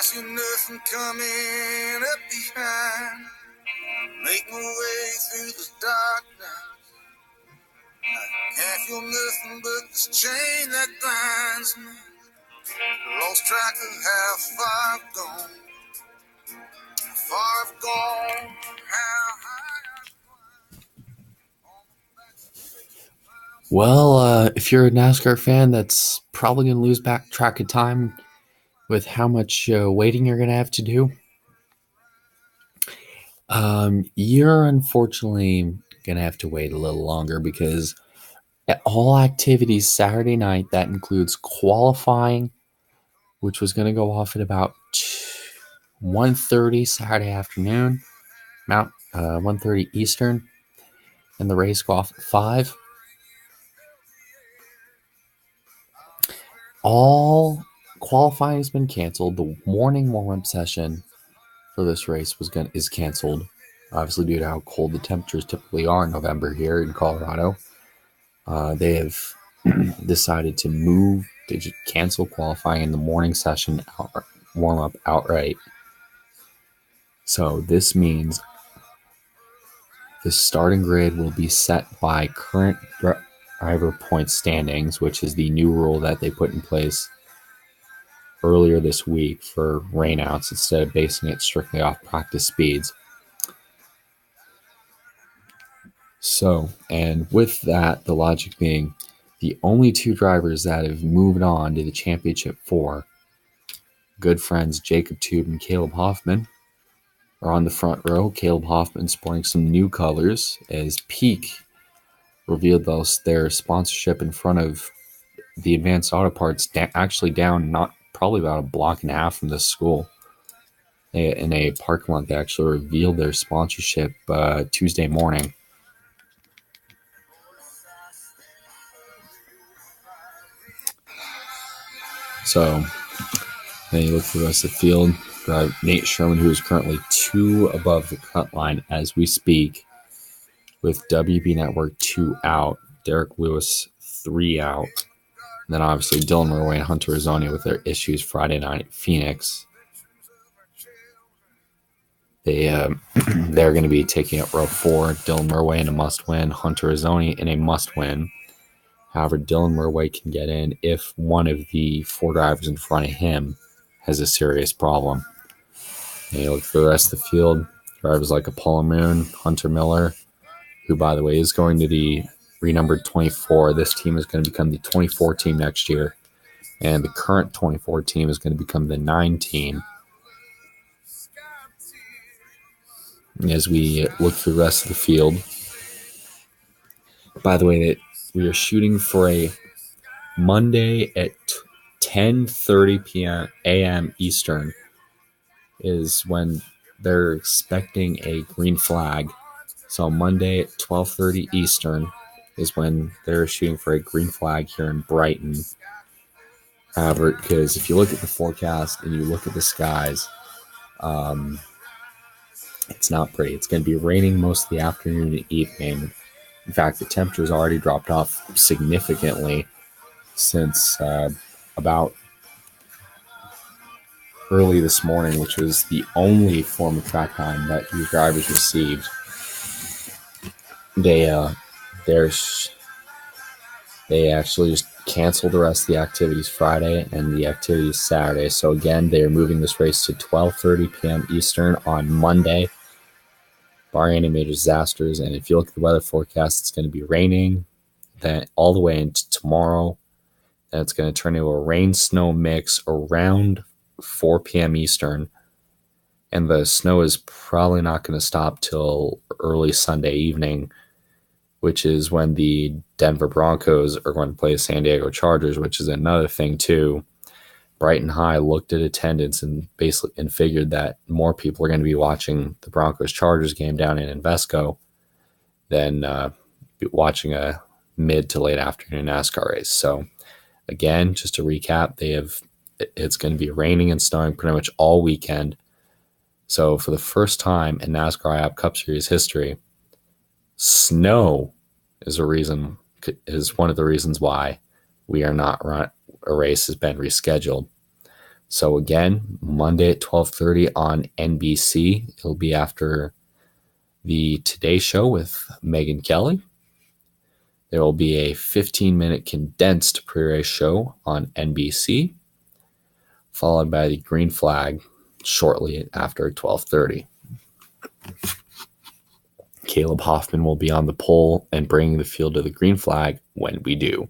see nothing coming up behind. Make my way through the darkness. I can't feel nothing but this chain that binds me. Lost track of how far I've gone. How far I've gone. How high I've climbed. Well, if you're a NASCAR fan, that's probably going to lose back track of time with how much waiting you're going to have to do. You're unfortunately going to have to wait a little longer because at all activities Saturday night, that includes qualifying, which was going to go off at about 1:30 Saturday afternoon, 1:30 Eastern, and the race go off at 5. All qualifying has been canceled. The morning warm-up session for this race is canceled, obviously due to how cold the temperatures typically are in November here in Colorado. They have decided to just cancel qualifying in the morning session warm-up outright. So this means the starting grid will be set by current driver point standings, which is the new rule that they put in place earlier this week for rainouts instead of basing it strictly off practice speeds. So, and with that, the logic being the only two drivers that have moved on to the championship 4, good friends Jacob Tube and Caleb Hoffman, are on the front row. Caleb Hoffman sporting some new colors as Peak revealed their sponsorship in front of the Advanced Auto Parts, actually down not probably about a block and a half from this school. In a parking lot, they actually revealed their sponsorship Tuesday morning. So then you look for the rest of the field. Nate Sherman, who is currently 2 above the cut line as we speak, with WB Network 2 out, Derek Lewis 3 out, and then obviously Dylan Murway and Hunter Rizzoni with their issues Friday night at Phoenix. They're going to be taking up row 4. Dylan Murway in a must-win, Hunter Rizzoni in a must-win. However, Dylan Murway can get in if one of the 4 drivers in front of him has a serious problem. And you look for the rest of the field, drivers like Apollo Moon, Hunter Miller, who, by the way, is going to the renumbered 24. This team is going to become the 24 team next year, and the current 24 team is going to become the 9 team. As we look through the rest of the field, by the way, that we are shooting for a Monday at 10:30 a.m. Eastern is when they're expecting a green flag. So Monday at 12:30 Eastern is when they're shooting for a green flag here in Brighton. However, because if you look at the forecast and you look at the skies, it's not pretty. It's going to be raining most of the afternoon and evening. In fact, the temperature's already dropped off significantly since about early this morning, which was the only form of track time that these drivers received. They actually just canceled the rest of the activities Friday and the activities Saturday. So again, they are moving this race to 12:30 p.m. Eastern on Monday, barring any major disasters. And if you look at the weather forecast, it's going to be raining then all the way into tomorrow. Then it's going to turn into a rain-snow mix around 4 p.m. Eastern. And the snow is probably not going to stop till early Sunday evening, which is when the Denver Broncos are going to play the San Diego Chargers, which is another thing too. Brighton High looked at attendance and figured that more people are going to be watching the Broncos Chargers game down in Invesco than watching a mid to late afternoon NASCAR race. So again, just to recap, it's going to be raining and snowing pretty much all weekend. So for the first time in NASCAR App Cup Series history, snow is one of the reasons why we are not a race has been rescheduled. So again, Monday at 12:30 on NBC. It'll be after the Today Show with Megyn Kelly. There will be a 15-minute condensed pre-race show on NBC, followed by the green flag shortly after 12:30. Caleb Hoffman will be on the pole and bringing the field to the green flag when we do.